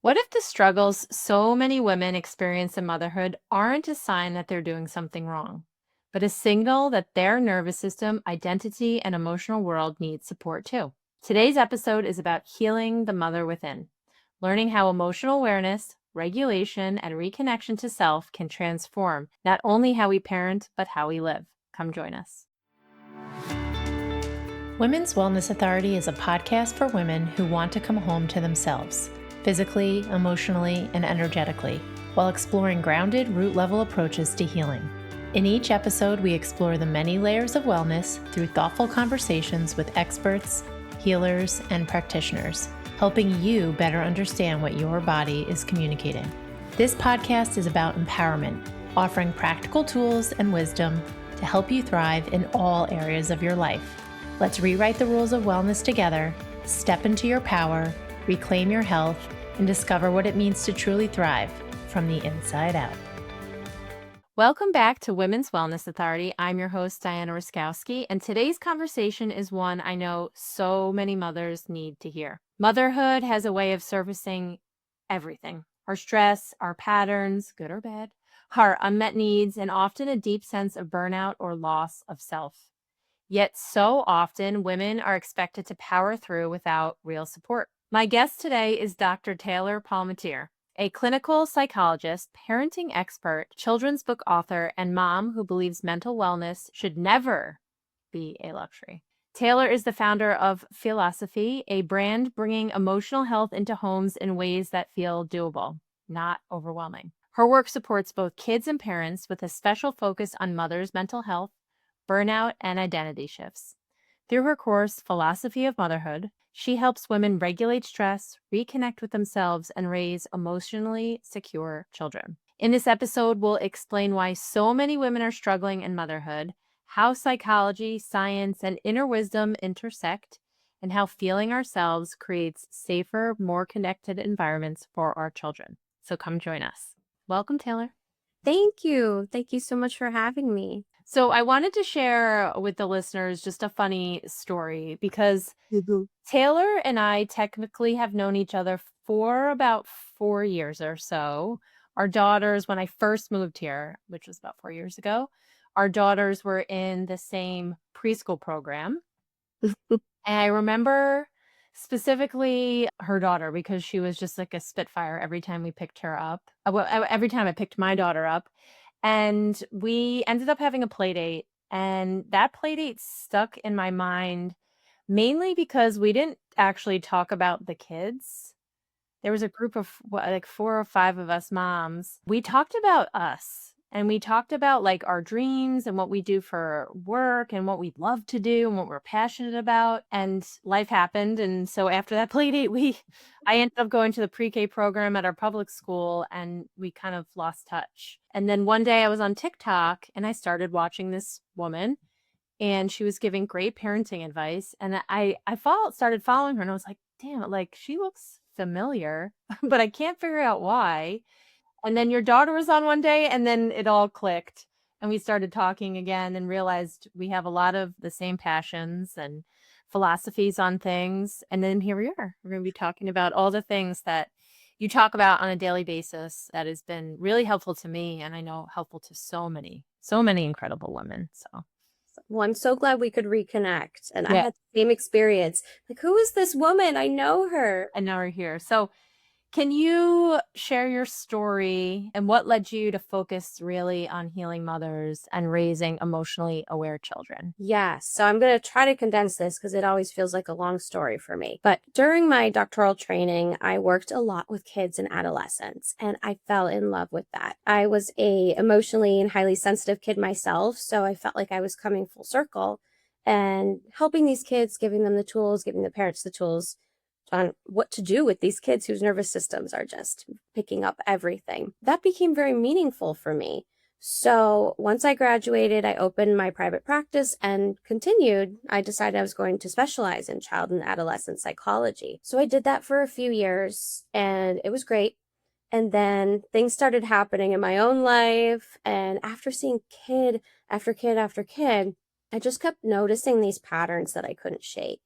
What if the struggles so many women experience in motherhood aren't a sign that they're doing something wrong, but a signal that their nervous system, identity, and emotional world need support too? Today's episode is about healing the mother within, learning how emotional awareness, regulation, and reconnection to self can transform not only how we parent, but how we live. Come join us. Women's Wellness Authority is a podcast for women who want to come home to themselves, physically, emotionally, and energetically, while exploring grounded, root-level approaches to healing. In each episode, we explore the many layers of wellness through thoughtful conversations with experts, healers, and practitioners, helping you better understand what your body is communicating. This podcast is about empowerment, offering practical tools and wisdom to help you thrive in all areas of your life. Let's rewrite the rules of wellness together, step into your power, reclaim your health, and discover what it means to truly thrive from the inside out. Welcome back to Women's Wellness Authority. I'm your host, Diana Ruszkowski, and today's conversation is one I know so many mothers need to hear. Motherhood has a way of surfacing everything: our stress, our patterns, good or bad, our unmet needs, and often a deep sense of burnout or loss of self. Yet so often women are expected to power through without real support. My guest today is Dr. Taylor Palmitier, a clinical psychologist, parenting expert, children's book author, and mom who believes mental wellness should never be a luxury. Taylor is the founder of Feelosophy, a brand bringing emotional health into homes in ways that feel doable, not overwhelming. Her work supports both kids and parents with a special focus on mothers' mental health, burnout, and identity shifts. Through her course, Philosophy of Motherhood, she helps women regulate stress, reconnect with themselves, and raise emotionally secure children. In this episode, we'll explain why so many women are struggling in motherhood, how psychology, science, and inner wisdom intersect, and how feeling ourselves creates safer, more connected environments for our children. So come join us. Welcome, Taylor. Thank you. Thank you so much for having me. So I wanted to share with the listeners just a funny story because Taylor and I technically have known each other for about 4 years or so. Our daughters, when I first moved here, which was about 4 years ago, our daughters were in the same preschool program. And I remember specifically her daughter because she was just like a spitfire every time we picked her up. Every time I picked my daughter up. And we ended up having a play date, and that play date stuck in my mind mainly because we didn't actually talk about the kids. There was a group of like 4 or 5 of us moms. We talked about us, and we talked about like our dreams and what we do for work and what we'd love to do and what we're passionate about. And life happened. And so after that play date, I ended up going to the pre-K program at our public school, and we kind of lost touch. And then one day I was on TikTok and I started watching this woman, and she was giving great parenting advice. And I started following her, and I was like, damn it, like she looks familiar, but I can't figure out why. And then your daughter was on one day, and then it all clicked. And we started talking again and realized we have a lot of the same passions and philosophies on things. And then here we are. We're going to be talking about all the things that you talk about on a daily basis that has been really helpful to me, and I know helpful to so many incredible women. So Well, I'm so glad we could reconnect. And I yeah, had the same experience. Like, who is this woman? I know her. and now we're here. So can you share your story and what led you to focus really on healing mothers and raising emotionally aware children? Yes. So I'm going to try to condense this because it always feels like a long story for me. But during my doctoral training, I worked a lot with kids and adolescents, and I fell in love with that. I was a emotionally and highly sensitive kid myself, so I felt like I was coming full circle and helping these kids, giving them the tools, giving the parents the tools on what to do with these kids whose nervous systems are just picking up everything. That became very meaningful for me. So once I graduated, I opened my private practice and continued. I decided I was going to specialize in child and adolescent psychology. So I did that for a few years, and it was great. And then things started happening in my own life. And after seeing kid after kid after kid, I just kept noticing these patterns that I couldn't shake.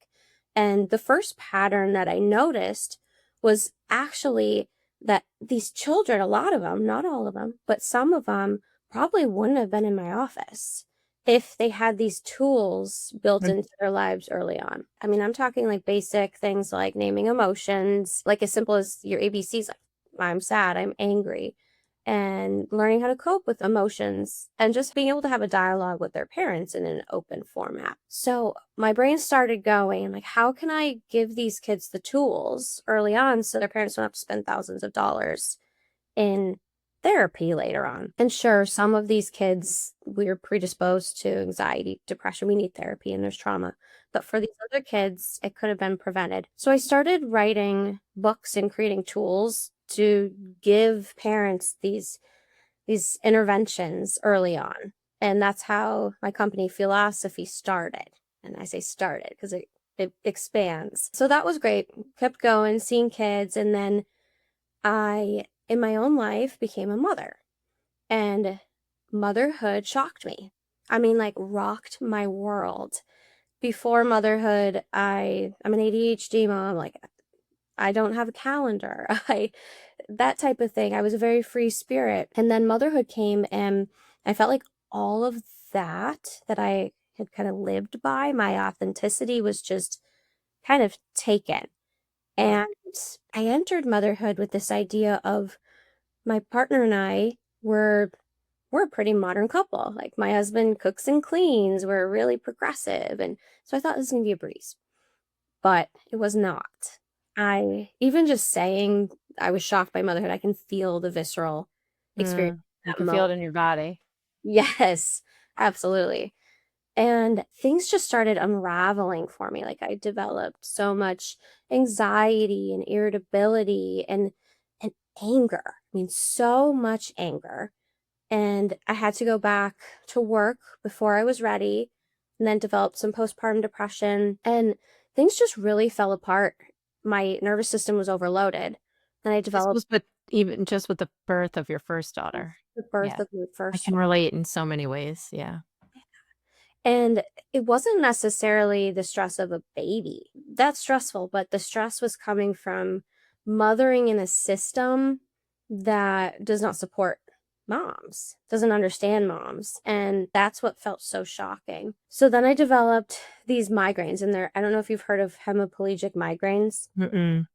And the first pattern that I noticed was actually that these children, a lot of them, not all of them, but some of them probably wouldn't have been in my office if they had these tools built into their lives early on. I mean, I'm talking like basic things like naming emotions, like as simple as your ABCs, like I'm sad, I'm angry, and learning how to cope with emotions and just being able to have a dialogue with their parents in an open format. So my brain started going like, how can I give these kids the tools early on so their parents don't have to spend thousands of dollars in therapy later on? And sure, some of these kids, we're predisposed to anxiety, depression. We need therapy and there's trauma. But for these other kids, it could have been prevented. So I started writing books and creating tools to give parents these interventions early on. And that's how my company Feelosophy started. And I say started because it expands. So that was great. Kept going, seeing kids. And then I, in my own life, became a mother. And motherhood shocked me. I mean, like rocked my world. Before motherhood, I'm an ADHD mom. Like I don't have a calendar. That type of thing. I was a very free spirit. And then motherhood came and I felt like all of that I had kind of lived by, my authenticity was just kind of taken. And I entered motherhood with this idea of my partner and I we're a pretty modern couple. Like my husband cooks and cleans. We're really progressive. And so I thought this was going to be a breeze, but it was not. I even just saying I was shocked by motherhood, I can feel the visceral experience. You can feel it in your body. Yes, absolutely. And things just started unraveling for me. Like I developed so much anxiety and irritability and anger. I mean, so much anger. And I had to go back to work before I was ready, and then developed some postpartum depression, and things just really fell apart. My nervous system was overloaded. And I This developed was even just with the birth of your first daughter. the birth Yeah. of my I first can relate in so many ways. Yeah. And it wasn't necessarily the stress of a baby. That's stressful, but the stress was coming from mothering in a system that does not support moms, doesn't understand moms. And that's what felt so shocking. So then I developed these migraines, and I don't know if you've heard of hemiplegic migraines. Mm-mm.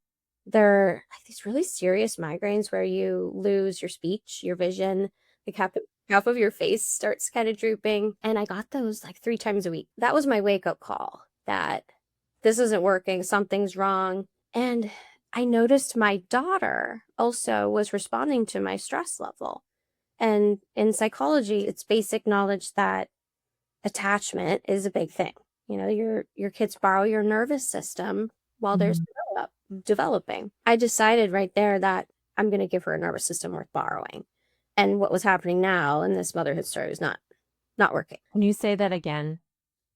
They're like these really serious migraines where you lose your speech, your vision, like half of your face starts kind of drooping. And I got those like 3 times a week. That was my wake up call that this isn't working, something's wrong. And I noticed my daughter also was responding to my stress level. And in psychology, it's basic knowledge that attachment is a big thing. You know, your kids borrow your nervous system while they're developing. I decided right there that I'm going to give her a nervous system worth borrowing. And what was happening now in this motherhood story was not working. Can you say that again?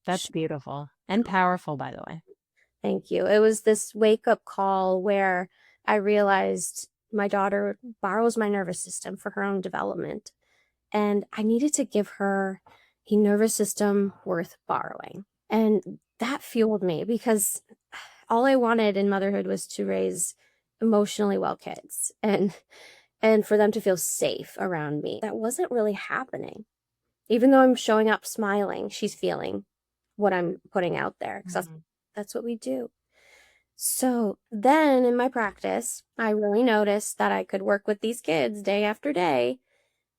That's beautiful and powerful, by the way. Thank you. It was this wake up call where I realized my daughter borrows my nervous system for her own development. And I needed to give her a nervous system worth borrowing. And that fueled me because all I wanted in motherhood was to raise emotionally well kids and for them to feel safe around me. That wasn't really happening. Even though I'm showing up smiling, she's feeling what I'm putting out there because that's what we do. So then in my practice, I really noticed that I could work with these kids day after day.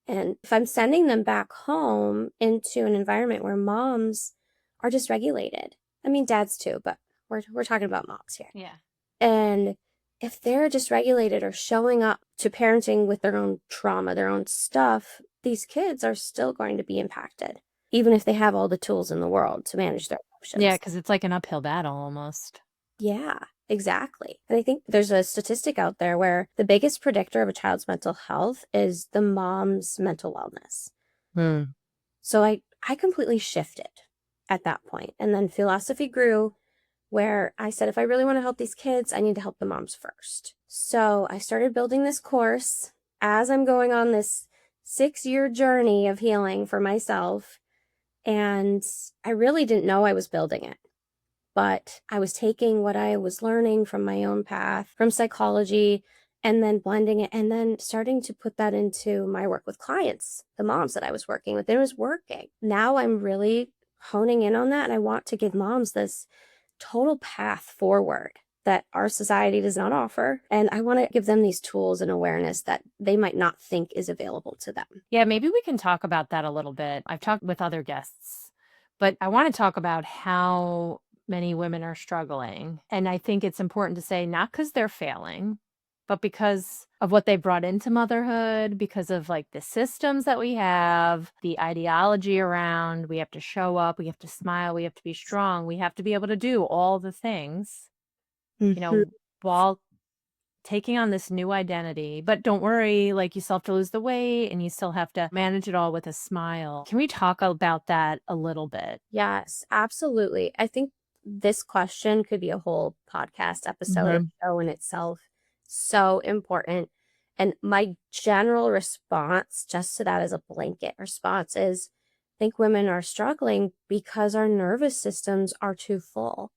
And if I'm sending them back home into an environment where moms are dysregulated, I mean, dads too, but we're talking about moms here. Yeah. And if they're dysregulated or showing up to parenting with their own trauma, their own stuff, these kids are still going to be impacted, even if they have all the tools in the world to manage their emotions. Yeah, because it's like an uphill battle almost. Yeah, exactly. And I think there's a statistic out there where the biggest predictor of a child's mental health is the mom's mental wellness. So I completely shifted at that point. And then philosophy grew where I said, if I really want to help these kids, I need to help the moms first. So I started building this course as I'm going on this 6-year journey of healing for myself. And I really didn't know I was building it. But I was taking what I was learning from my own path, from psychology, and then blending it and then starting to put that into my work with clients, the moms that I was working with. It was working. Now I'm really honing in on that. And I want to give moms this total path forward that our society does not offer. And I want to give them these tools and awareness that they might not think is available to them. Yeah, maybe we can talk about that a little bit. I've talked with other guests, but I want to talk about how many women are struggling. And I think it's important to say not because they're failing, but because of what they brought into motherhood, because of like the systems that we have, the ideology around we have to show up, we have to smile, we have to be strong, we have to be able to do all the things, Mhm. while taking on this new identity. But don't worry, like you still have to lose the weight and you still have to manage it all with a smile. Can we talk about that a little bit? Yes, absolutely. I think this question could be a whole podcast episode or Mhm. show in itself. So important. And my general response, just to that as a blanket response, is I think women are struggling because our nervous systems are too full.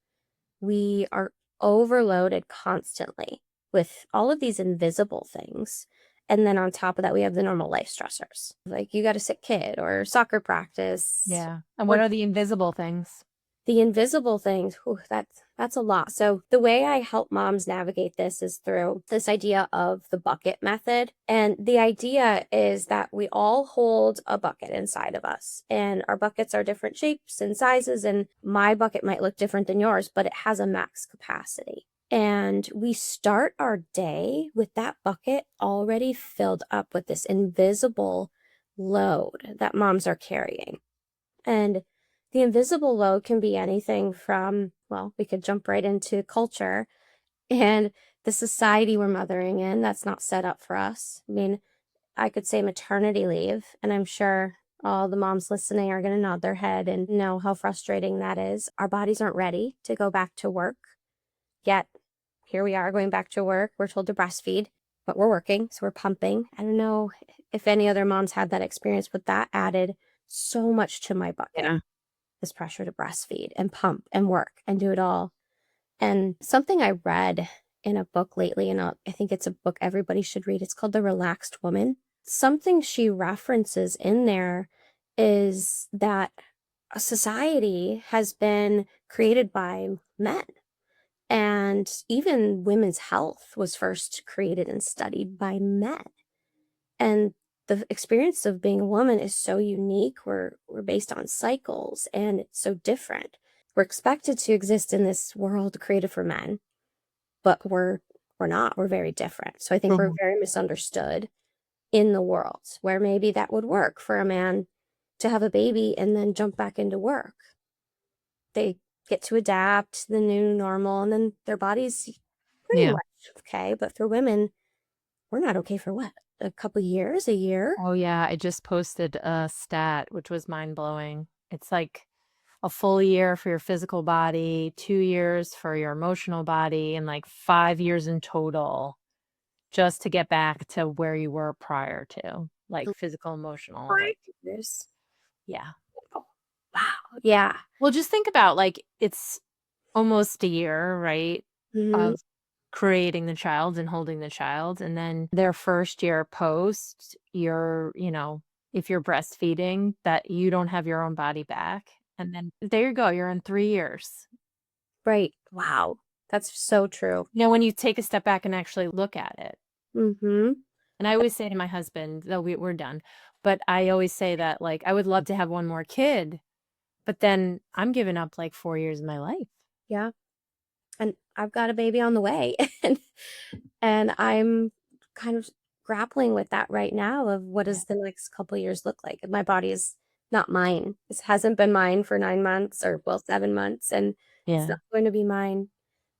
We are overloaded constantly with all of these invisible things. And then on top of that, we have the normal life stressors. Like you got a sick kid or soccer practice, Yeah. And what or are the invisible things? the invisible things. Whew, that's a lot. So the way I help moms navigate this is through this idea of the bucket method. And the idea is that we all hold a bucket inside of us, and our buckets are different shapes and sizes. And my bucket might look different than yours, but it has a max capacity. And we start our day with that bucket already filled up with this invisible load that moms are carrying. And the invisible load can be anything from, well, we could jump right into culture and the society we're mothering in that's not set up for us. I mean, I could say maternity leave, and I'm sure all the moms listening are going to nod their head and know how frustrating that is. Our bodies aren't ready to go back to work yet. Here we are going back to work. We're told to breastfeed, but we're working, so we're pumping. I don't know if any other moms had that experience, but that added so much to my bucket, Yeah. this pressure to breastfeed and pump and work and do it all. And something I read in a book lately, and I think it's a book everybody should read, it's called The Relaxed Woman. Something she references in there is that a society has been created by men. And even women's health was first created and studied by men. And the experience of being a woman is so unique. We're based on cycles and it's so different. We're expected to exist in this world created for men, but we're not. We're very different. So I think we're Mhm. very misunderstood in the world where maybe that would work for a man to have a baby and then jump back into work. They get to adapt to the new normal and then their body's pretty Yeah. much okay. But for women, we're not okay for what? A couple years, a year? Oh, yeah. I just posted a stat, which was mind blowing. It's like a full year for your physical body, 2 years for your emotional body, and like 5 years in total just to get back to where you were prior to, like physical, emotional, Five like, years. yeah. Oh, wow. Yeah. Well, just think about like it's almost a year, right? Mhm. Of creating the child and holding the child. And then their first year post, if you're breastfeeding, that you don't have your own body back. And then there you go, you're in 3 years. Right. Wow. That's so true. When you take a step back and actually look at it. Mhm. And I always say to my husband, though we're done, but I always say that like I would love to have one more kid, but then I'm giving up like 4 years of my life. Yeah. And I've got a baby on the way. and and I'm kind of grappling with that right now of what Yeah. does the next couple years look like? My body is not mine. This hasn't been mine for 9 months or well, 7 months, and it's Yeah. not going to be mine.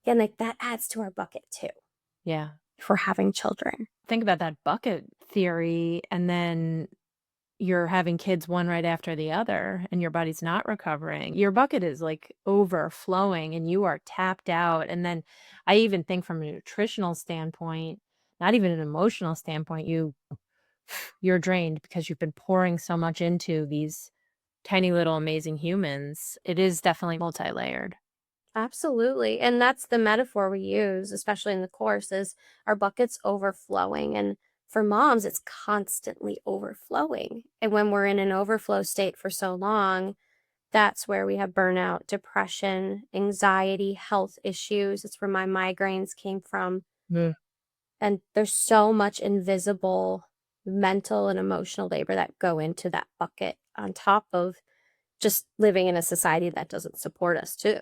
Again, like that adds to our bucket too Yeah. for having children. Think about that bucket theory, and then you're having kids one right after the other, and your body's not recovering. Your bucket is like overflowing and you are tapped out. And then I even think from a nutritional standpoint, not even an emotional standpoint, you're drained because you've been pouring so much into these tiny little amazing humans. It is definitely multi-layered. Absolutely. And that's the metaphor we use, especially in the course, is our bucket's overflowing. And for moms, it's constantly overflowing. And when we're in an overflow state for so long, that's where we have burnout, depression, anxiety, health issues. It's where my migraines came from. Mm. And there's so much invisible mental and emotional labor that go into that bucket on top of just living in a society that doesn't support us too.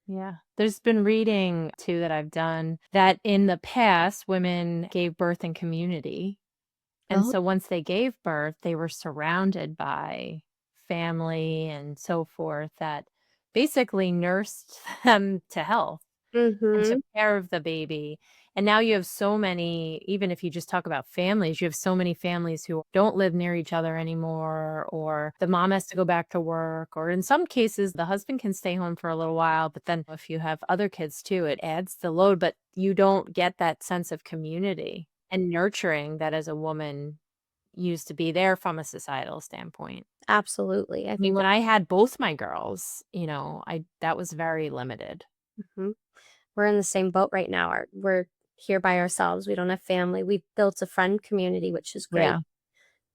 Yeah. There's been reading too that I've done that in the past, women gave birth in community. And Oh, so once they gave birth, they were surrounded by family and so forth that basically nursed them to health and took mm-hmm. care of the baby. And now you have so many, even if you just talk about families, you have so many families who don't live near each other anymore, or the mom has to go back to work, or in some cases, the husband can stay home for a little while. But then if you have other kids too, it adds the load, but you don't get that sense of community and nurturing that as a woman used to be there from a societal standpoint. Absolutely. I I mean, think when I had both my girls, I that was very limited. mhm. We're in the same boat right now. We're here by ourselves. We don't have family. We built a friend community, which is great, Yeah.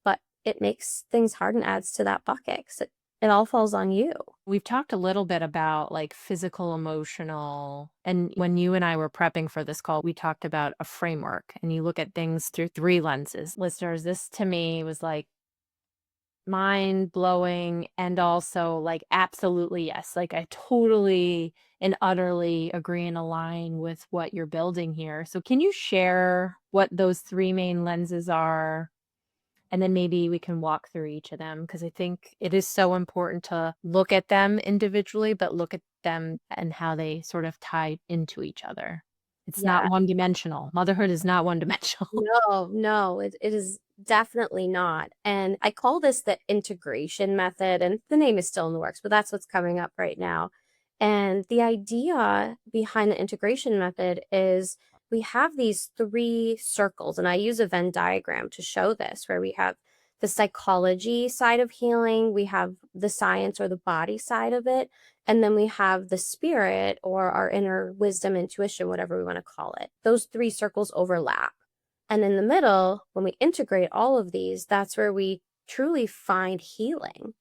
but it makes things hard and adds to that bucket 'cause it all falls on you. We've talked a little bit about like physical, emotional. And when you and I were prepping for this call, we talked about a framework and you look at things through three lenses. Listeners, this to me was like mind blowing and also like absolutely yes. Like I totally and utterly agree and align with what you're building here. So can you share what those three main lenses are? And then maybe we can walk through each of them because I think it is so important to look at them individually, but look at them and how they sort of tie into each other. It's not Yeah. one dimensional. Motherhood is not one dimensional. No, no, it is definitely not. And I call this the integration method, and the name is still in the works, but that's what's coming up right now. And the idea behind the integration method is we have these three circles, and I use a Venn diagram to show this, where we have the psychology side of healing, we have the science or the body side of it, and then we have the spirit or our inner wisdom, intuition, whatever we want to call it. Those three circles overlap. And in the middle, when we integrate all of these, that's where we truly find healing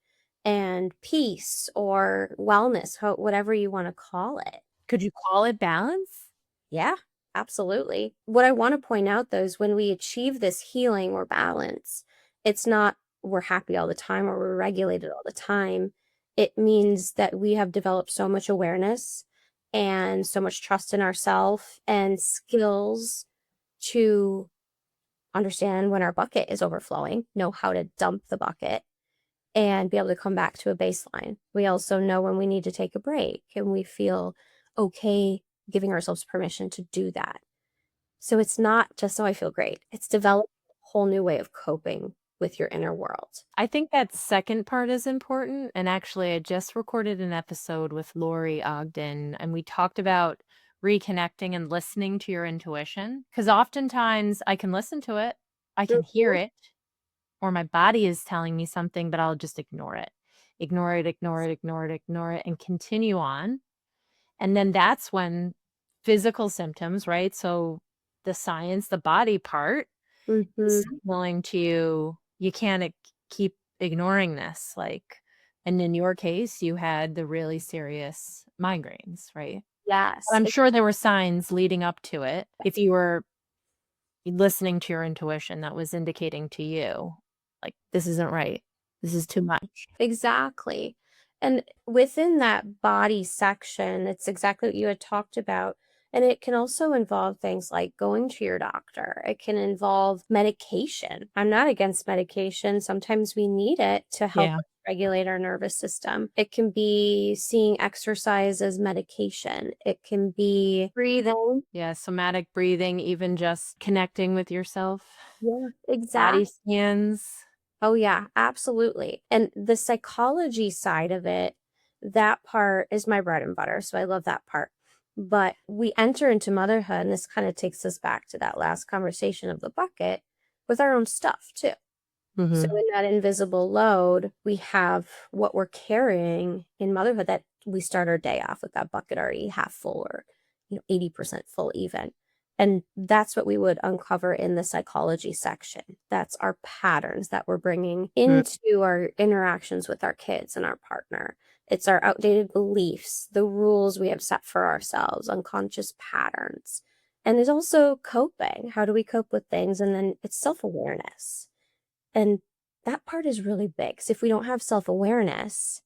and peace or wellness, whatever you want to call it. Could you call it balance? Yeah, absolutely. What I want to point out though is when we achieve this healing or balance, it's not we're happy all the time or we're regulated all the time. It means that we have developed so much awareness and so much trust in ourselves and skills to understand when our bucket is overflowing, know how to dump the bucket, and be able to come back to a baseline. We also know when we need to take a break and we feel okay giving ourselves permission to do that. So it's not just, oh, I feel great. It's developed a whole new way of coping with your inner world. I think that second part is important. And actually, I just recorded an episode with Lori Ogden, and we talked about reconnecting and listening to your intuition. Because oftentimes I can listen to it, I can hear Mhm. it, or my body is telling me something, but I'll just ignore it. Ignore it, ignore it, ignore it, ignore it, and continue on. And then that's when physical symptoms, right? So the science, the body part is Mhm. signaling to you, you can't keep ignoring this. Like, and in your case, you had the really serious migraines, right? But Yes. I'm sure there were signs leading up to it. If you were listening to your intuition that was indicating to you, like, this isn't right. This is too much. Exactly. And within that body section, it's exactly what you had talked about. And it can also involve things like going to your doctor. It can involve medication. I'm not against medication. Sometimes we need it to help Yeah. us regulate our nervous system. It can be seeing exercise as medication. It can be breathing. Yeah. Somatic breathing, even just connecting with yourself, Yeah, body exactly. scans. Oh, yeah, absolutely. And the psychology side of it, that part is my bread and butter. So I love that part. But we enter into motherhood, and this kind of takes us back to that last conversation of the bucket with our own stuff too. So Hmm. in that invisible load, we have what we're carrying in motherhood that we start our day off with that bucket already half full or 80% full even. And that's what we would uncover in the psychology section. That's our patterns that we're bringing into our interactions with our kids and our partner. It's our outdated beliefs, the rules we have set for ourselves, unconscious patterns. And it's also coping. How do we cope with things? And then it's self-awareness. And that part is really big. So if we don't have self-awareness,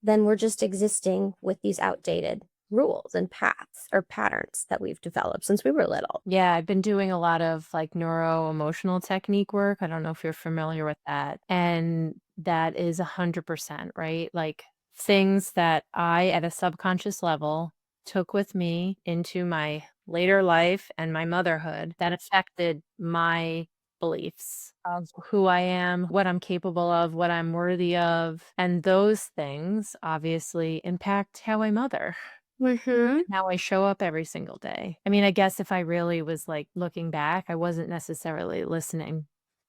then we're just existing with these outdated rules and paths or patterns that we've developed since we were little. Yeah, I've been doing a lot of like neuro-emotional technique work. I don't know if you're familiar with that. And that is 100%, right? Like things that I, at a subconscious level, took with me into my later life and my motherhood that affected my beliefs of who I am, what I'm capable of, what I'm worthy of. And those things obviously impact how I mother. Mm-hmm. How I show up every single day. I mean, I guess if I really was like looking back, I wasn't necessarily listening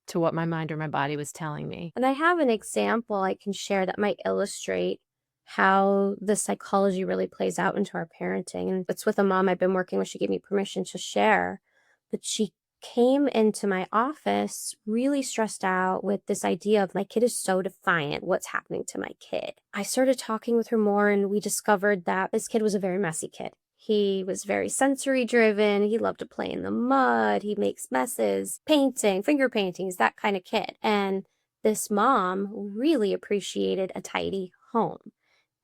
to what my mind or my body was telling me. And I have an example I can share that might illustrate how the psychology really plays out into our parenting. And it's with a mom I've been working with. She gave me permission to share, but she came into my office really stressed out with this idea of my kid is so defiant. What's happening to my kid? I started talking with her more, and we discovered that this kid was a very messy kid. He was very sensory driven. He loved to play in the mud. He makes messes, painting, finger paintings, that kind of kid. And this mom really appreciated a tidy home.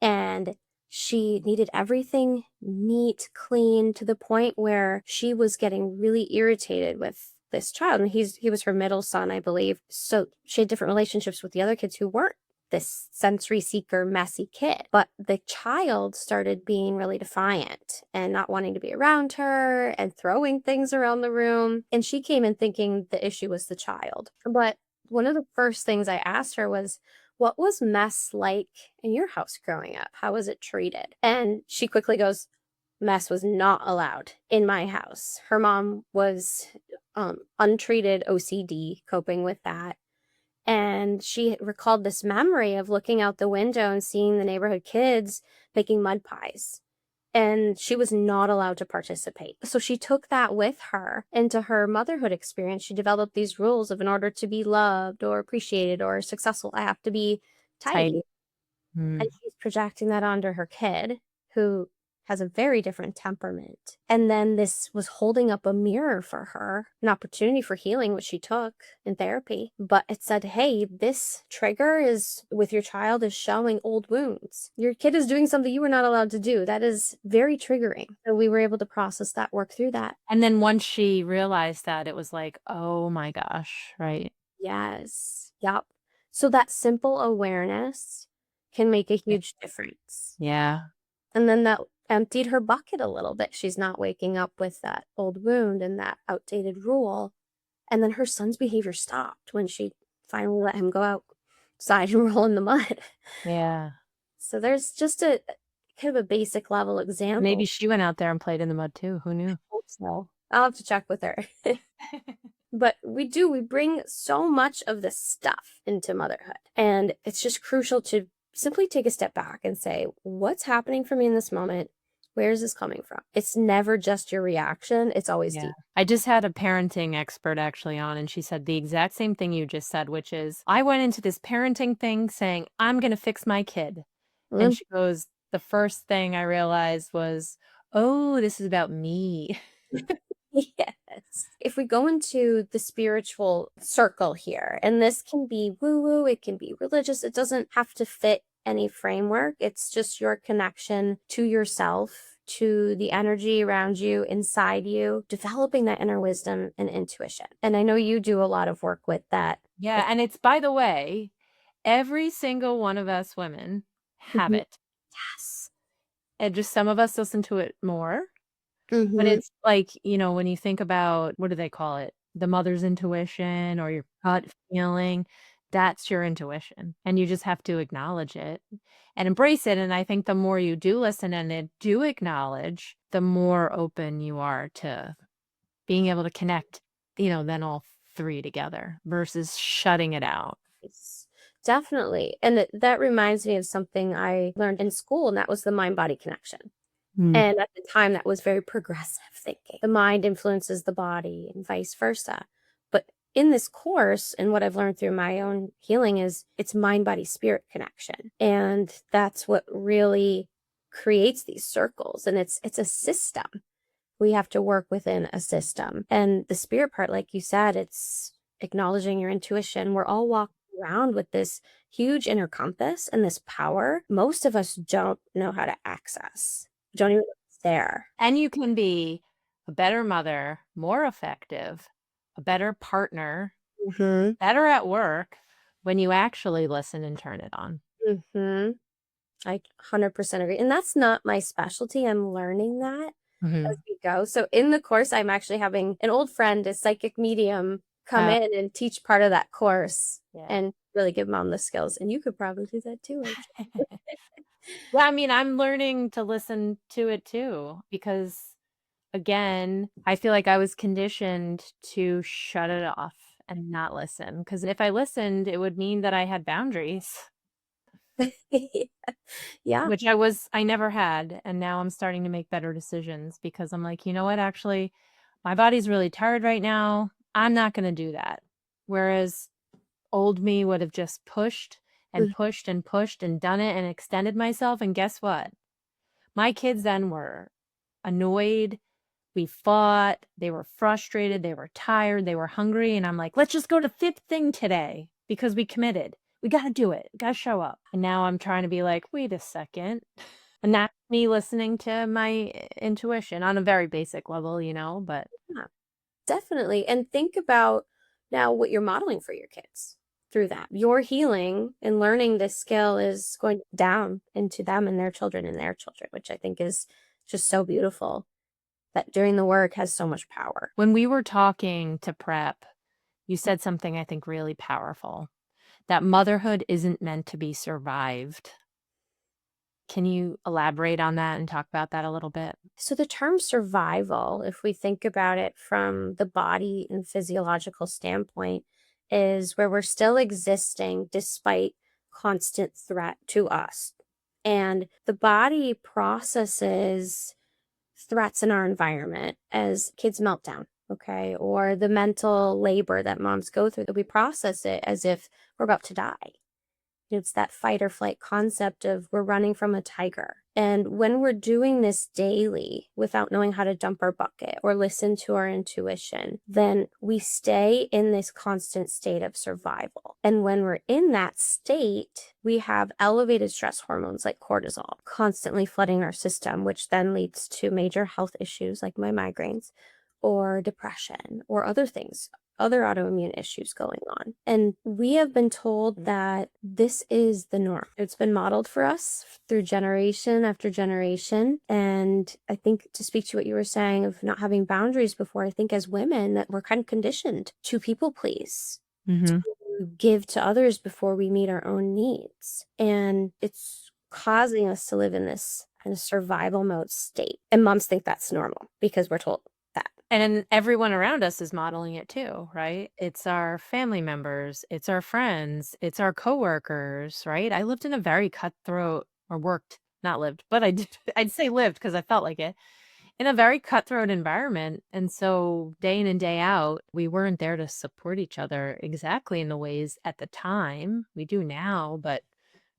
And she needed everything neat, clean, to the point where she was getting really irritated with this child. And he was her middle son, I believe. So she had different relationships with the other kids who weren't this sensory seeker, messy kid. But the child started being really defiant and not wanting to be around her and throwing things around the room. And she came in thinking the issue was the child. But one of the first things I asked her was, what was mess like in your house growing up? How was it treated? And she quickly goes, mess was not allowed in my house. Her mom was untreated OCD, coping with that. And she recalled this memory of looking out the window and seeing the neighborhood kids making mud pies. And she was not allowed to participate. So she took that with her into her motherhood experience. She developed these rules of, in order to be loved or appreciated or successful, I have to be tidy. Mm. And she's projecting that onto her kid, who has a very different temperament. And then this was holding up a mirror for her, an opportunity for healing, which she took in therapy. But it said, hey, this trigger is with your child is showing old wounds. Your kid is doing something you were not allowed to do. That is very triggering. So we were able to process that, work through that. And then once she realized that, it was like, oh my gosh, right? Yes. Yep. So that simple awareness can make a huge difference. Yeah. And then that emptied her bucket a little bit. She's not waking up with that old wound and that outdated rule. And then her son's behavior stopped when she finally let him go outside and roll in the mud. Yeah. So there's just a kind of a basic level example. Maybe she went out there and played in the mud too. Who knew? I hope so. I'll have to check with her. But we bring so much of this stuff into motherhood. And it's just crucial to simply take a step back and say, what's happening for me in this moment? Where is this coming from? It's never just your reaction. It's always deep. I just had a parenting expert actually on, and she said the exact same thing you just said, which is, I went into this parenting thing saying, I'm going to fix my kid. And she goes, the first thing I realized was, oh, this is about me. Yes. If we go into the spiritual circle here, and this can be woo-woo, it can be religious, it doesn't have to fit any framework. It's just your connection to yourself, to the energy around you, inside you, developing that inner wisdom and intuition. And I know you do a lot of work with that. Yeah. And it's, by the way, every single one of us women have it. Yes. And just some of us listen to it more. But it's like, when you think about, what do they call it? The mother's intuition or your gut feeling, that's your intuition. And you just have to acknowledge it and embrace it. And I think the more you do listen and do acknowledge, the more open you are to being able to connect, then all three together versus shutting it out. It's Definitely. And that reminds me of something I learned in school, and that was the mind-body connection. Mm. And at the time, that was very progressive thinking. The mind influences the body and vice versa. But in this course, and what I've learned through my own healing is it's mind, body, spirit connection. And that's what really creates these circles. And it's a system. We have to work within a system. And the spirit part, like you said, it's acknowledging your intuition. We're all walking around with this huge inner compass and this power. Most of us don't know how to access. Don't even know it's there. And you can be a better mother, more effective, a better partner, Mm-hmm. better at work when you actually listen and turn it on. Mm-hmm. I 100% agree. And that's not my specialty. I'm learning that as we go. So in the course, I'm actually having an old friend, a psychic medium, come in and teach part of that course Yeah. and really give mom the skills. And you could probably do that too. Yeah, I mean, I'm learning to listen to it too, because again, I feel like I was conditioned to shut it off and not listen. Because if I listened, it would mean that I had boundaries, Yeah. which I never had. And now I'm starting to make better decisions because I'm like, you know what? Actually, my body's really tired right now. I'm not going to do that. Whereas old me would have just pushed and pushed and pushed and done it and extended myself. And guess what? My kids then were annoyed. We fought. They were frustrated. They were tired. They were hungry. And I'm like, let's just go to fifth thing today because we committed. We got to do it. Got to show up. And now I'm trying to be like, wait a second. And that's me listening to my intuition on a very basic level, but Yeah, definitely. And think about now what you're modeling for your kids through that. Your healing and learning this skill is going down into them and their children, which I think is just so beautiful that doing the work has so much power. when we were talking to prep, you said something I think really powerful, that motherhood isn't meant to be survived. Can you elaborate on that and talk about that a little bit? So the term survival, if we think about it from the body and physiological standpoint, is where we're still existing despite constant threat to us. And the body processes threats in our environment as kids melt down, okay? Or the mental labor that moms go through, that we process it as if we're about to die. It's that fight or flight concept of we're running from a tiger. And when we're doing this daily without knowing how to dump our bucket or listen to our intuition, then we stay in this constant state of survival. And when we're in that state, we have elevated stress hormones like cortisol constantly flooding our system, which then leads to major health issues like my migraines or depression or other things, other autoimmune issues going on. And we have been told that this is the norm. It's been modeled for us through generation after generation. And I think, to speak to what you were saying of not having boundaries before, I think as women that we're kind of conditioned to people please, to give to others before we meet our own needs. And it's causing us to live in this kind of survival mode state. And moms think that's normal because we're told that. And everyone around us is modeling it too, right? It's our family members, it's our friends, it's our coworkers, right? I lived in a very cutthroat, or worked, not lived, but I did, I'd say lived because I felt like it, in a very cutthroat environment. And so day in and day out, we weren't there to support each other exactly in the ways at the time we do now, but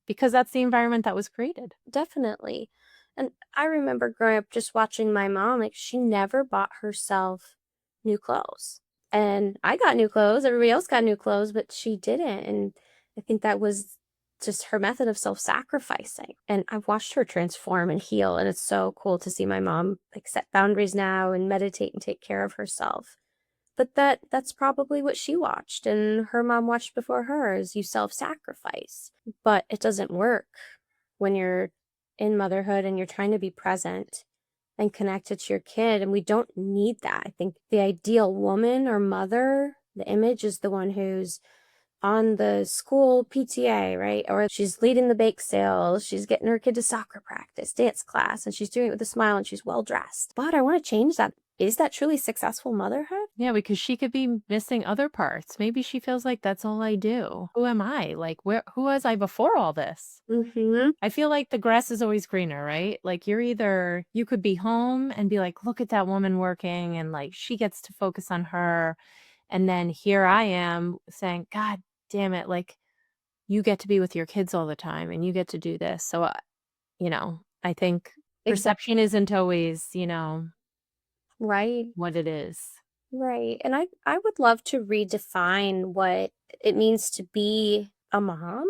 because that's the environment that was created. Definitely. And I remember growing up just watching my mom, like she never bought herself new clothes. And I got new clothes, everybody else got new clothes, but she didn't. And I think that was just her method of self-sacrificing. And I've watched her transform and heal. And it's so cool to see my mom like set boundaries now and meditate and take care of herself. But that's probably what she watched and her mom watched before her, is you self-sacrifice. But it doesn't work when you're in motherhood and you're trying to be present and connected to your kid. And we don't need that. I think the ideal woman or mother, the image, is the one who's on the school PTA, right? Or she's leading the bake sale, she's getting her kid to soccer practice, dance class, and she's doing it with a smile and she's well dressed. But I want to change that. Is that truly successful motherhood? Yeah, because she could be missing other parts. Maybe she feels like that's all I do. Who am I? Like, who was I before all this? Mm-hmm. I feel like the grass is always greener, right? Like you could be home and be like, look at that woman working and like she gets to focus on her. And then here I am saying, God damn it, like you get to be with your kids all the time and you get to do this. So, I think Exactly. perception isn't always, Right. what it is. Right. And I would love to redefine what it means to be a mom,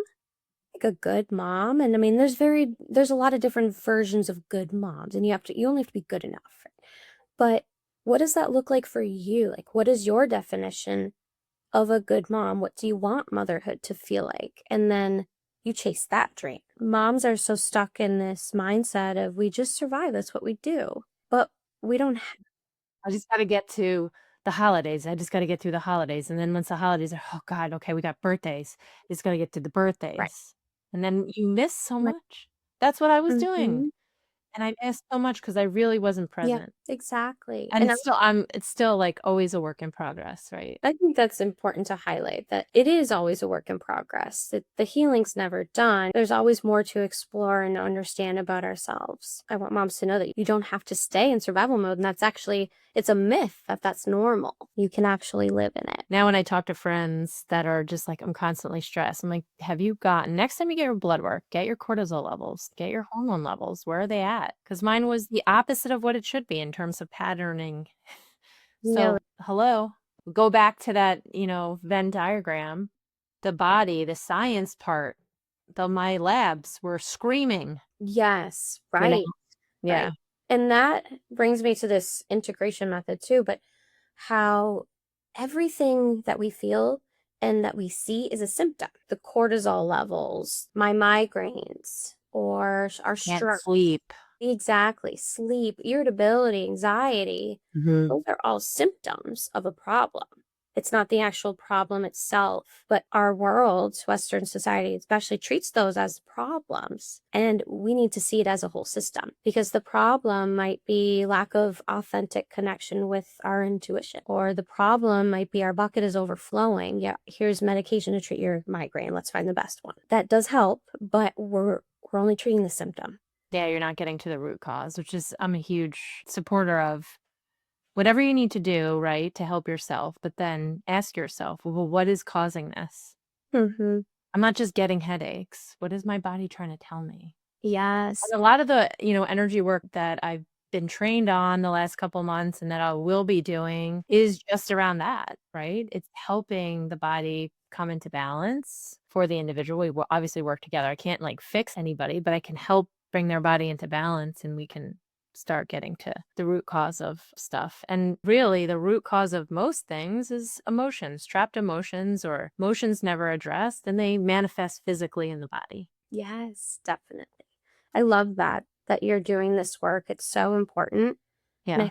like a good mom. And I mean, there's a lot of different versions of good moms, and you only have to be good enough. But what does that look like for you? Like, what is your definition of a good mom? What do you want motherhood to feel like? And then you chase that dream. Moms are so stuck in this mindset of we just survive, that's what we do. But we don't I just got to get to the holidays. I just got to get through the holidays. And then once the holidays are, oh God, okay, we got birthdays. Just got to get to the right. birthdays. And then you miss so Right. much. That's what I was doing. Mm-hmm. And I missed so much because I really wasn't Yeah, present. exactly. And And it's still like always a work in progress, right? I think that's important to highlight that it is always a work in progress. That the healing's never done. There's always more to explore and understand about ourselves. I want moms to know that you don't have to stay in survival mode, and it's a myth that that's normal. You can actually live in it. Now when I talk to friends that are just like, I'm constantly stressed, I'm like, next time you get your blood work, get your cortisol levels, get your hormone levels. Where are they at? Because mine was the opposite of what it should be in terms of patterning. No. So, hello, go back to that, Venn diagram, the body, the science part, my labs were screaming, Yes, you know? right, Yeah. right. And that brings me to this integration method too, but how everything that we feel and that we see is a symptom. The cortisol levels, my migraines, or our Can't stroke. sleep. Exactly. Sleep, irritability, anxiety. Mhm. Those are all symptoms of a problem. It's not the actual problem itself, but our world, Western society especially, treats those as problems. And we need to see it as a whole system because the problem might be lack of authentic connection with our intuition, or the problem might be our bucket is overflowing. Yeah, here's medication to treat your migraine. Let's find the best one. That does help, but we're only treating the symptom. Yeah, you're not getting to the root cause, which is I'm a huge supporter of whatever you need to do, right, to help yourself, but then ask yourself, well, what is causing this? Mm-hmm. I'm not just getting headaches. What is my body trying to tell me? Yes. And a lot of the, energy work that I've been trained on the last couple months and that I will be doing is just around that, right? It's helping the body come into balance for the individual. We will obviously work together. I can't like fix anybody, but I can help bring their body into balance and we can start getting to the root cause of stuff. And really, the root cause of most things is emotions, trapped emotions or emotions never addressed, and they manifest physically in the body. Yes, definitely. I love that you're doing this work. It's so important. And Yeah.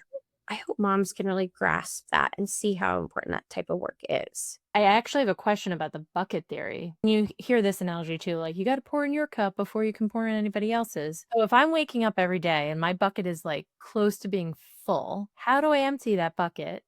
I hope moms can really grasp that and see how important that type of work is. I actually have a question about the bucket theory. You hear this analogy too, like you got to pour in your cup before you can pour in anybody else's. So if I'm waking up every day and my bucket is like close to being full, how do I empty that bucket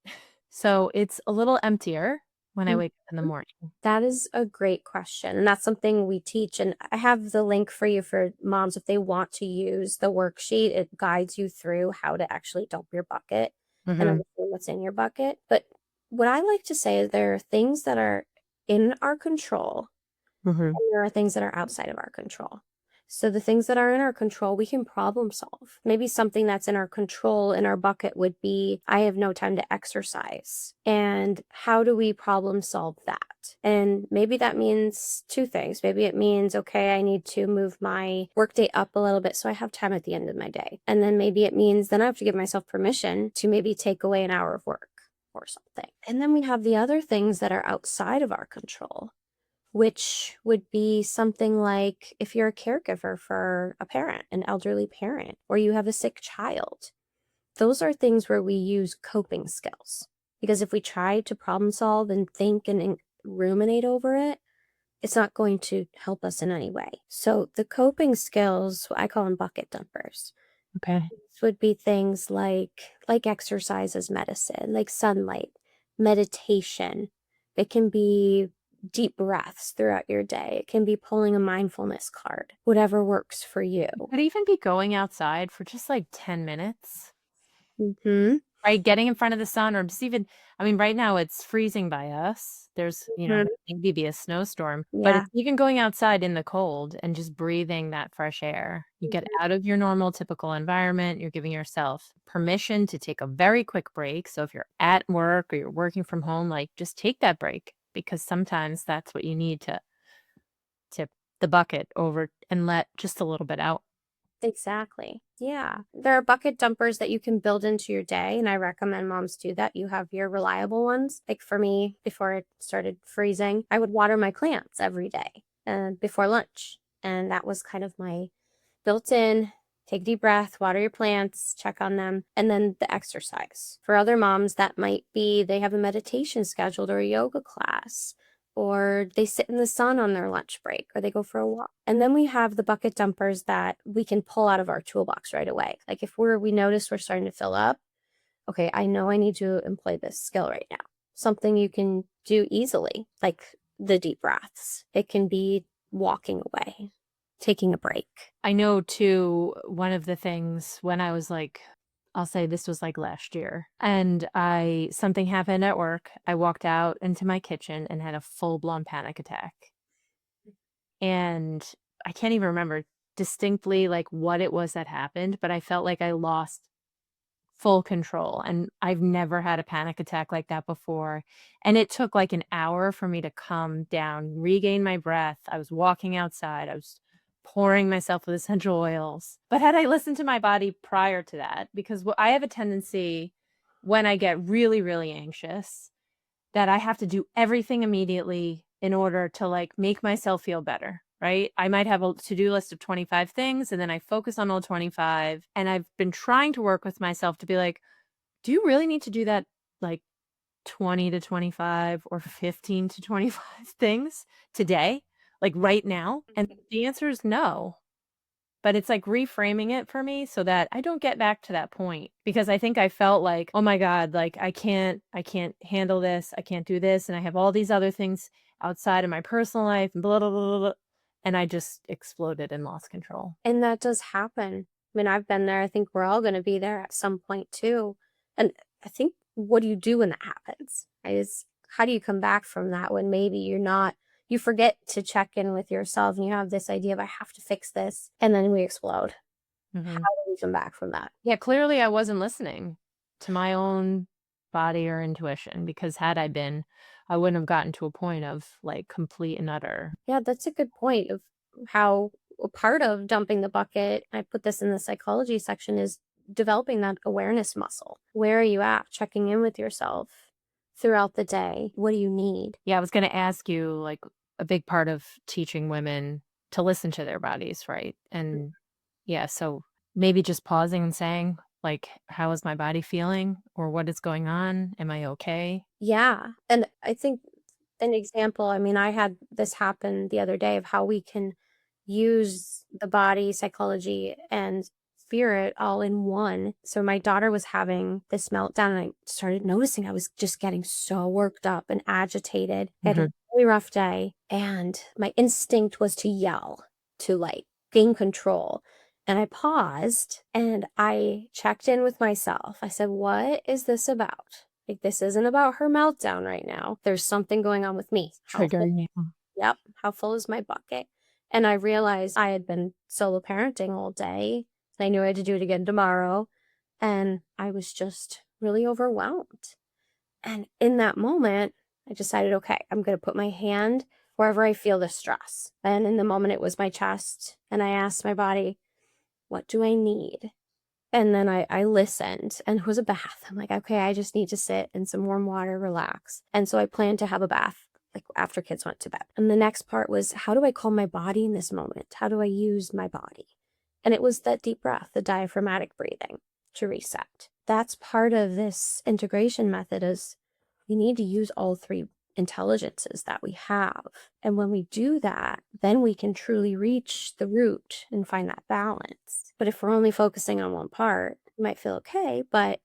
so it's a little emptier when I Mhm. wake up in the morning? That is a great question. And that's something we teach. And I have the link for you for moms if they want to use the worksheet. It guides you through how to actually dump your bucket and Mm-hmm. understand what's in your bucket. But what I like to say is there are things that are in our control Mm-hmm. and there are things that are outside of our control. So the things that are in our control, we can problem solve. Maybe something that's in our control in our bucket would be, I have no time to exercise. And how do we problem solve that? And maybe that means two things. Maybe it means, okay, I need to move my workday up a little bit so I have time at the end of my day. And then maybe it means then I have to give myself permission to maybe take away an hour of work or something. And then we have the other things that are outside of our control, which would be something like if you're a caregiver for a parent, an elderly parent, or you have a sick child. Those are things where we use coping skills. Because if we try to problem solve and think and ruminate over it, it's not going to help us in any way. So the coping skills, I call them bucket dumpers. Okay. This would be things like exercise as medicine, like sunlight, meditation. It can be deep breaths throughout your day. It can be pulling a mindfulness card, whatever works for you. It could even be going outside for just like 10 minutes. Mm-hmm. Right, getting in front of the sun, or just even, I mean, right now it's freezing by us. There's, Mhm. maybe a snowstorm, but Yeah. it's even going outside in the cold and just breathing that fresh air. You get out of your normal, typical environment. You're giving yourself permission to take a very quick break. So if you're at work or you're working from home, like just take that break, because sometimes that's what you need to tip the bucket over and let just a little bit out. Exactly. Yeah. There are bucket dumpers that you can build into your day, and I recommend moms do that. You have your reliable ones. Like for me, before it started freezing, I would water my plants every day before lunch. And that was kind of my built in take a deep breath, water your plants, check on them, and then the exercise. For other moms, that might be they have a meditation scheduled or a yoga class, or they sit in the sun on their lunch break, or they go for a walk. And then we have the bucket dumpers that we can pull out of our toolbox right away. Like if we notice we're starting to fill up, okay, I know I need to employ this skill right now. Something you can do easily, like the deep breaths. It can be walking away, taking a break. I know too, one of the things when I was like, I'll say this was like last year, and something happened at work. I walked out into my kitchen and had a full-blown panic attack. And I can't even remember distinctly like what it was that happened, but I felt like I lost full control, and I've never had a panic attack like that before, and it took like an hour for me to calm down, regain my breath. I was walking outside, I was pouring myself with essential oils. But had I listened to my body prior to that, because I have a tendency when I get really, really anxious that I have to do everything immediately in order to like make myself feel better, right? I might have a to-do list of 25 things and then I focus on all 25. And I've been trying to work with myself to be like, do you really need to do that like 20 to 25 or 15 to 25 things today? Like right now? And the answer is no. But it's like reframing it for me so that I don't get back to that point, because I think I felt like, "Oh my god, like I can't handle this. I can't do this, and I have all these other things outside of my personal life and blah, blah, blah, blah, blah," and I just exploded and lost control. And that does happen. I mean, I've been there. I think we're all going to be there at some point too. And I think what do you do when that happens? Right? Is how do you come back from that when maybe you forget to check in with yourself and you have this idea of I have to fix this, and then we explode. How Mhm. do we come back from that? Yeah, clearly I wasn't listening to my own body or intuition, because had I been, I wouldn't have gotten to a point of like complete and utter. Yeah, that's a good point of how a part of dumping the bucket, I put this in the psychology section, is developing that awareness muscle. Where are you at? Checking in with yourself throughout the day. What do you need? Yeah, I was going to ask you, like, a big part of teaching women to listen to their bodies, right? And yeah, so maybe just pausing and saying, like, how is my body feeling, or what is going on? Am I okay? Yeah. And I think an example, I mean, I had this happen the other day of how we can use the body, psychology, and spirit all in one. So my daughter was having this meltdown, and I started noticing I was just getting so worked up and agitated. I had a Mhm. really rough day, and my instinct was to yell, to like gain control. And I paused and I checked in with myself. I said, what is this about? Like, this isn't about her meltdown right now. There's something going on with me. Triggering you. Yep. How full is my bucket? And I realized I had been solo parenting all day. And I knew I had to do it again tomorrow. And I was just really overwhelmed. And in that moment, I decided, okay, I'm going to put my hand wherever I feel the stress. And in the moment, it was my chest. And I asked my body, what do I need? And then I listened, and it was a bath. I'm like, okay, I just need to sit in some warm water, relax. And so I planned to have a bath like after kids went to bed. And the next part was, how do I calm my body in this moment? How do I use my body? And it was that deep breath, the diaphragmatic breathing to reset. That's part of this integration method is you need to use all three intelligences that we have. And when we do that, then we can truly reach the root and find that balance. But if we're only focusing on one part, we might feel okay, but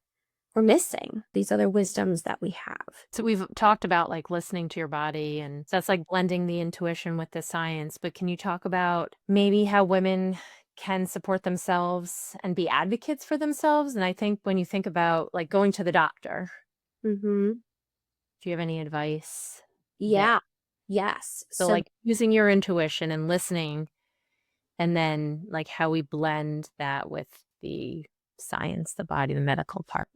we're missing these other wisdoms that we have. So we've talked about like listening to your body, and so that's like blending the intuition with the science. But can you talk about maybe how women can support themselves and be advocates for themselves? And I think when you think about like going to the doctor, Mm-hmm. do you have any advice there? Yeah. Yes. So like using your intuition and listening, and then like how we blend that with the science, the body, the medical part.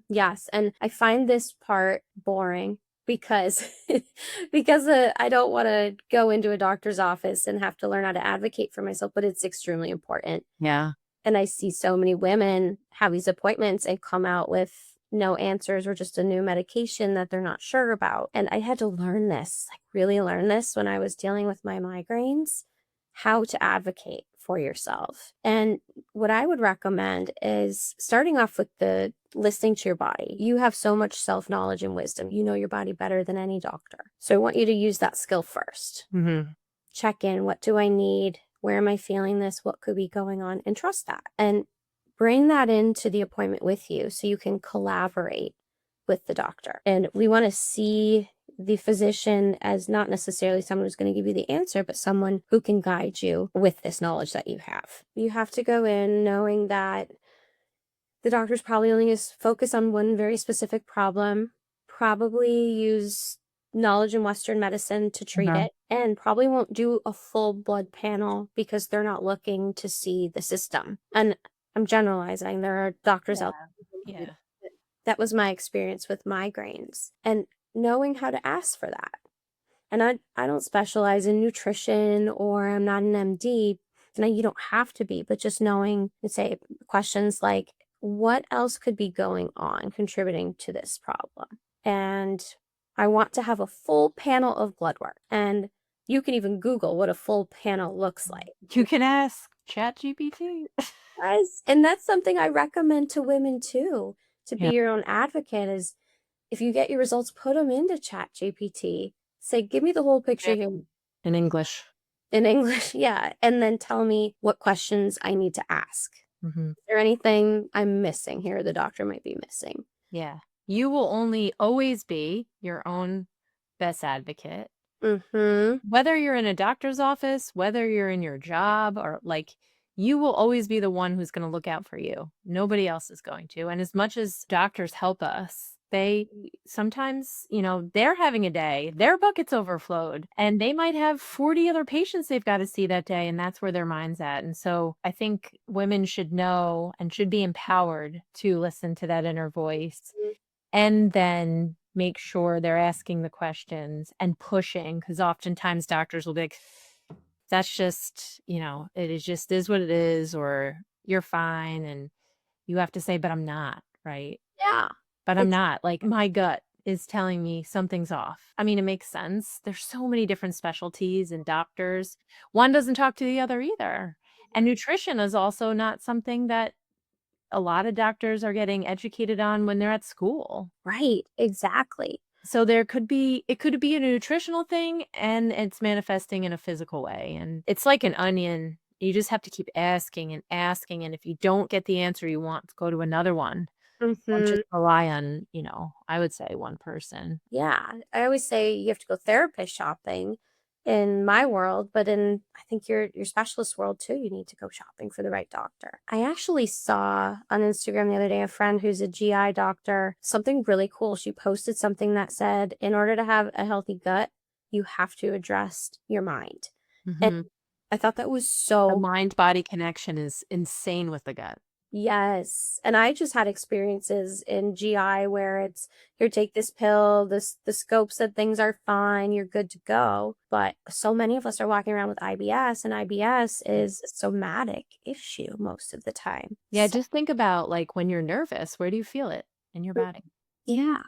Yes. And I find this part boring because I don't want to go into a doctor's office and have to learn how to advocate for myself, but it's extremely important. Yeah. And I see so many women have these appointments and come out with no answers or just a new medication that they're not sure about. And I had to learn this, like really learn this when I was dealing with my migraines, how to advocate for yourself. And what I would recommend is starting off with the listening to your body. You have so much self-knowledge and wisdom. You know your body better than any doctor. So I want you to use that skill first. Mm-hmm. Check in. What do I need? Where am I feeling this? What could be going on? And trust that. And bring that into the appointment with you so you can collaborate with the doctor. And we want to see the physician as not necessarily someone who's going to give you the answer, but someone who can guide you with this knowledge that you have. You have to go in knowing that the doctor's probably only going to focus on one very specific problem, probably use knowledge in Western medicine to treat it, and probably won't do a full blood panel because they're not looking to see the system. And I'm generalizing. There are doctors out there. Yeah. That was my experience with migraines, and knowing how to ask for that. And I don't specialize in nutrition, or I'm not an MD. And you don't have to be, but just knowing and say questions like, what else could be going on contributing to this problem? And I want to have a full panel of blood work. And you can even Google what a full panel looks like. You can ask ChatGPT. Yes. And that's something I recommend to women too, to be your own advocate, is if you get your results, put them into ChatGPT. Say, give me the whole picture here. In English. In English, yeah. And then tell me what questions I need to ask. Mm-hmm. Is there anything I'm missing here the doctor might be missing? Yeah. You will only always be your own best advocate. Mm-hmm. Whether you're in a doctor's office, whether you're in your job, or like, you will always be the one who's going to look out for you. Nobody else is going to. And as much as doctors help us, they sometimes, they're having a day, their bucket's overflowed, and they might have 40 other patients they've got to see that day. And that's where their mind's at. And so I think women should know and should be empowered to listen to that inner voice, and then make sure they're asking the questions and pushing, because oftentimes doctors will be like, that's just, it is what it is, or you're fine. And you have to say, but I'm not, right? Yeah. But I'm not. Like, my gut is telling me something's off. I mean, it makes sense. There's so many different specialties and doctors. One doesn't talk to the other either. And nutrition is also not something that a lot of doctors are getting educated on when they're at school. Right. Exactly. So it could be a nutritional thing, and it's manifesting in a physical way. And it's like an onion. You just have to keep asking and asking. And if you don't get the answer you want, go to another one. Don't just rely on, I would say one person. Yeah. I always say you have to go therapist shopping in my world, but in, I think your specialist world too, you need to go shopping for the right doctor. I actually saw on Instagram the other day a friend who's a GI doctor, something really cool. She posted something that said, in order to have a healthy gut, you have to address your mind. Mm-hmm. And I thought that was The so mind-body connection is insane with the gut. Yes. And I just had experiences in GI where it's, here, take this pill, the scope said things are fine, you're good to go. But so many of us are walking around with IBS, and IBS is a somatic issue most of the time. Yeah, So, just think about like when you're nervous, where do you feel it? In your body, yeah,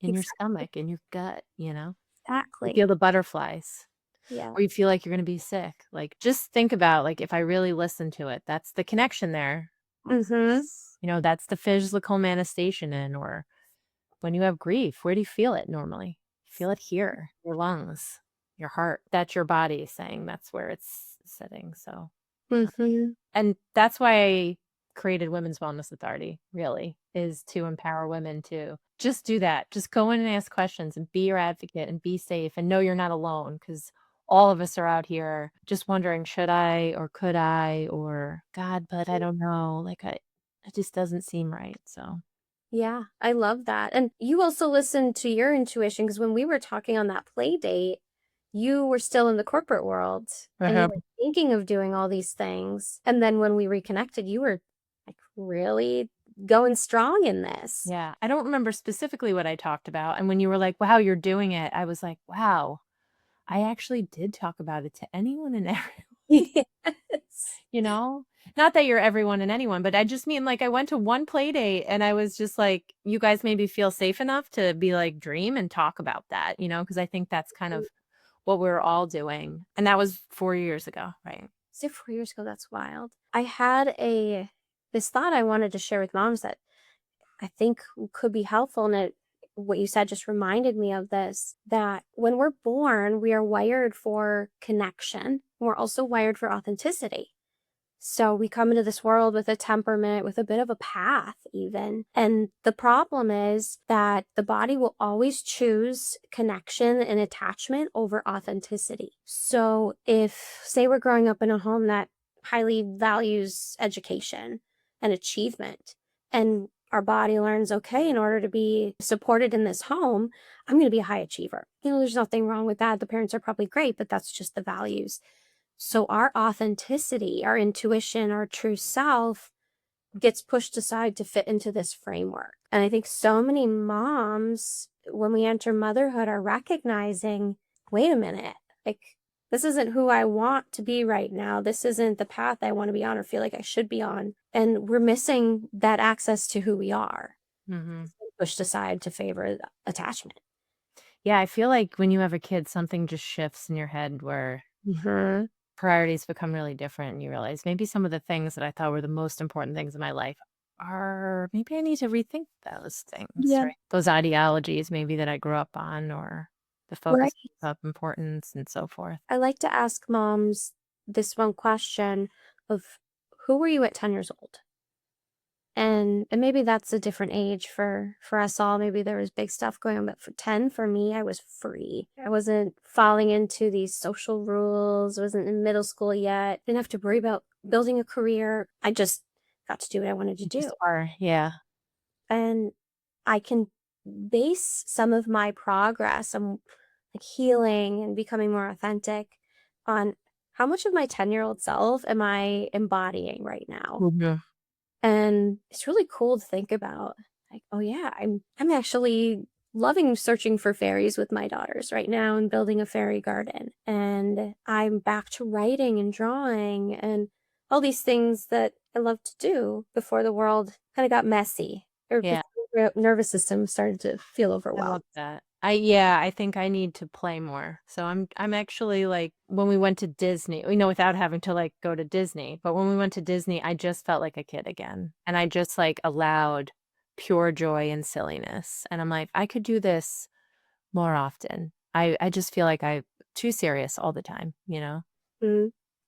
in your stomach, in your gut, You exactly. feel the butterflies. Yeah. Or you feel like you're going to be sick. Like, just think about, like, if I really listen to it, that's the connection there. Mm-hmm. That's the physical manifestation in. Or when you have grief, where do you feel it normally? feel it here, your lungs, your heart. That's your body saying that's where it's sitting. So, Mm-hmm. and that's why I created Women's Wellness Authority, really, is to empower women to just do that. Just go in and ask questions and be your advocate and be safe and know you're not alone, because all of us are out here just wondering, should I or could I, or God, but I don't know. Like, it just doesn't seem right. So, Yeah, I love that. And you also listened to your intuition, because when we were talking on that play date, you were still in the corporate world and you were thinking of doing all these things. And then when we reconnected, you were like really going strong in this. yeah, I don't remember specifically what I talked about. And when you were like, wow, you're doing it, I was like, wow, I actually did talk about it to anyone and everyone. Yes. You know, not that you're everyone and anyone, but I just mean, like, I went to one play date and I was just like, you guys made me feel safe enough to be like, dream and talk about that, because I think that's kind of what we're all doing. And that was 4 years ago, right? So 4 years ago, that's wild. I had this thought I wanted to share with moms that I think could be helpful. And what you said just reminded me of this, that when we're born, we are wired for connection. We're also wired for authenticity. So we come into this world with a temperament, with a bit of a path even. And the problem is that the body will always choose connection and attachment over authenticity. So if, say, we're growing up in a home that highly values education and achievement, and our body learns, okay, in order to be supported in this home, I'm going to be a high achiever. There's nothing wrong with that. The parents are probably great, but that's just the values. So our authenticity, our intuition, our true self gets pushed aside to fit into this framework. And I think so many moms, when we enter motherhood, are recognizing, wait a minute, like, this isn't who I want to be right now. This isn't the path I want to be on or feel like I should be on. And we're missing that access to who we are, pushed aside to favor attachment. Yeah, I feel like when you have a kid, something just shifts in your head where priorities become really different, and you realize maybe some of the things that I thought were the most important things in my life are, maybe I need to rethink those things, Yeah. right? Those ideologies maybe that I grew up on, or the focus of importance and so forth. I like to ask moms this one question of, who were you at 10 years old? And maybe that's a different age for us all. Maybe there was big stuff going on, but for 10, for me, I was free. I wasn't falling into these social rules. I wasn't in middle school yet. Didn't have to worry about building a career. I just got to do what I wanted to do. Yeah. And I can base some of my progress on like healing and becoming more authentic on how much of my 10-year-old self am I embodying right now. And it's really cool to think about, like, oh yeah, I'm actually loving searching for fairies with my daughters right now and building a fairy garden. And I'm back to writing and drawing and all these things that I love to do before the world kind of got messy, or Yeah. before the nervous system started to feel I overwhelmed. love that. I think I need to play more. So I'm actually, like, when we went to Disney, without having to like go to Disney, but when we went to Disney, I just felt like a kid again. And I just like allowed pure joy and silliness. And I'm like, I could do this more often. I just feel like I'm too serious all the time,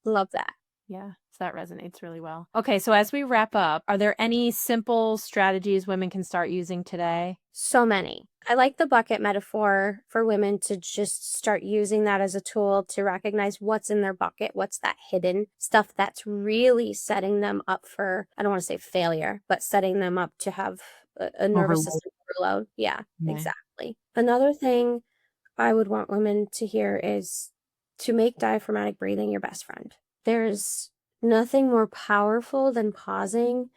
Love that. Yeah, so that resonates really well. Okay, so as we wrap up, are there any simple strategies women can start using today? So many. I like the bucket metaphor for women to just start using that as a tool to recognize what's in their bucket, what's that hidden stuff that's really setting them up for, I don't want to say failure, but setting them up to have a nervous system overload. Yeah, exactly. Another thing I would want women to hear is to make diaphragmatic breathing your best friend. There's nothing more powerful than pausing,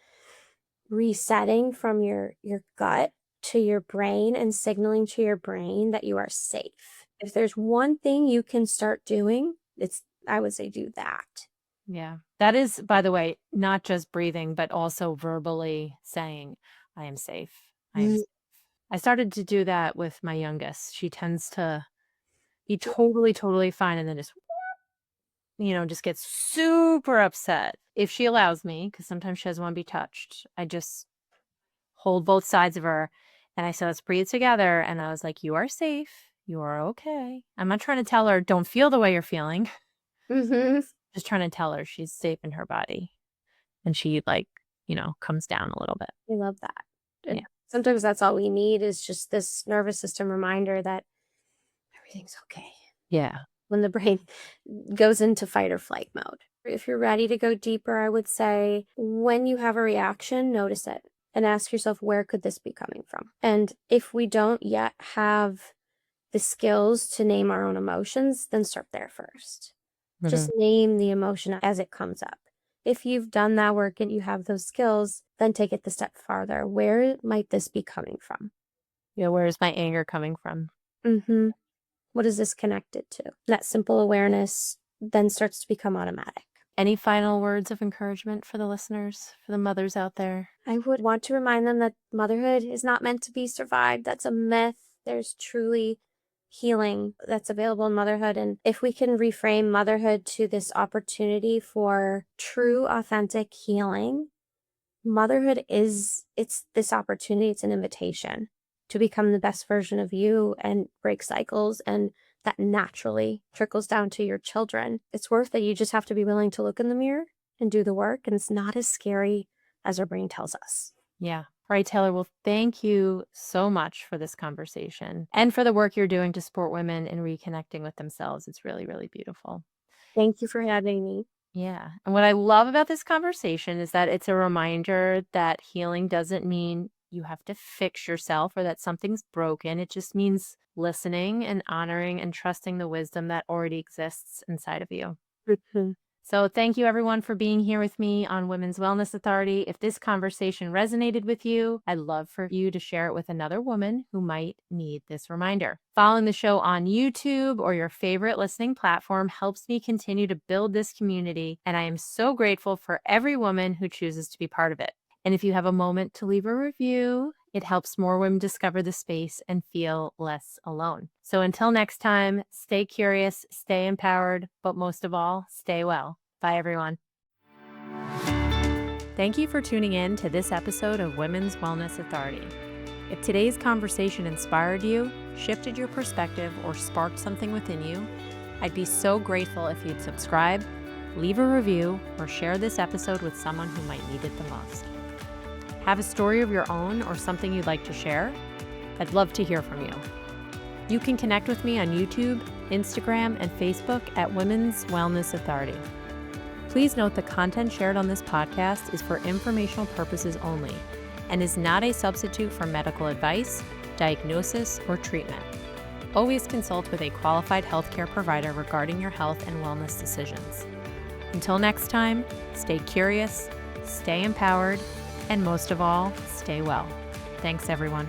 resetting from your gut to your brain and signaling to your brain that you are safe. If there's one thing you can start doing, I would say do that. Yeah. That is, by the way, not just breathing, but also verbally saying, I am safe. I am safe. I started to do that with my youngest. She tends to be totally, totally fine, and then just gets super upset. If she allows me, because sometimes she doesn't want to be touched, I just hold both sides of her. And I said, let's breathe together. And I was like, you are safe. You are okay. I'm not trying to tell her, don't feel the way you're feeling. Mm-hmm. Just trying to tell her she's safe in her body. And she comes down a little bit. I love that. And Yeah. sometimes that's all we need is just this nervous system reminder that everything's okay. Yeah. When the brain goes into fight or flight mode. If you're ready to go deeper, I would say when you have a reaction, notice it and ask yourself, where could this be coming from? And if we don't yet have the skills to name our own emotions, then start there first. Just name the emotion as it comes up. If you've done that work and you have those skills, then take it the step farther. Where might this be coming from? Yeah, where's my anger coming from? Mm-hmm. What is this connected to? That simple awareness then starts to become automatic. Any final words of encouragement for the listeners, for the mothers out there? I would want to remind them that motherhood is not meant to be survived. That's a myth. There's truly healing that's available in motherhood. And if we can reframe motherhood to this opportunity for true, authentic healing, motherhood it's this opportunity, it's an invitation to become the best version of you and break cycles, and that naturally trickles down to your children. It's worth it. You just have to be willing to look in the mirror and do the work, and it's not as scary as our brain tells us. Yeah. All right, Taylor. Well, thank you so much for this conversation and for the work you're doing to support women in reconnecting with themselves. It's really, really beautiful. Thank you for having me. Yeah. And what I love about this conversation is that it's a reminder that healing doesn't mean you have to fix yourself or that something's broken. It just means listening and honoring and trusting the wisdom that already exists inside of you. Mm-hmm. So thank you everyone for being here with me on Women's Wellness Authority. If this conversation resonated with you, I'd love for you to share it with another woman who might need this reminder. Following the show on YouTube or your favorite listening platform helps me continue to build this community, and I am so grateful for every woman who chooses to be part of it. And if you have a moment to leave a review, it helps more women discover the space and feel less alone. So until next time, stay curious, stay empowered, but most of all, stay well. Bye, everyone. Thank you for tuning in to this episode of Women's Wellness Authority. If today's conversation inspired you, shifted your perspective, or sparked something within you, I'd be so grateful if you'd subscribe, leave a review, or share this episode with someone who might need it the most. Have a story of your own or something you'd like to share? I'd love to hear from you. You can connect with me on YouTube, Instagram, and Facebook at Women's Wellness Authority. Please note the content shared on this podcast is for informational purposes only and is not a substitute for medical advice, diagnosis, or treatment. Always consult with a qualified healthcare provider regarding your health and wellness decisions. Until next time, stay curious, stay empowered, and most of all, stay well. Thanks, everyone.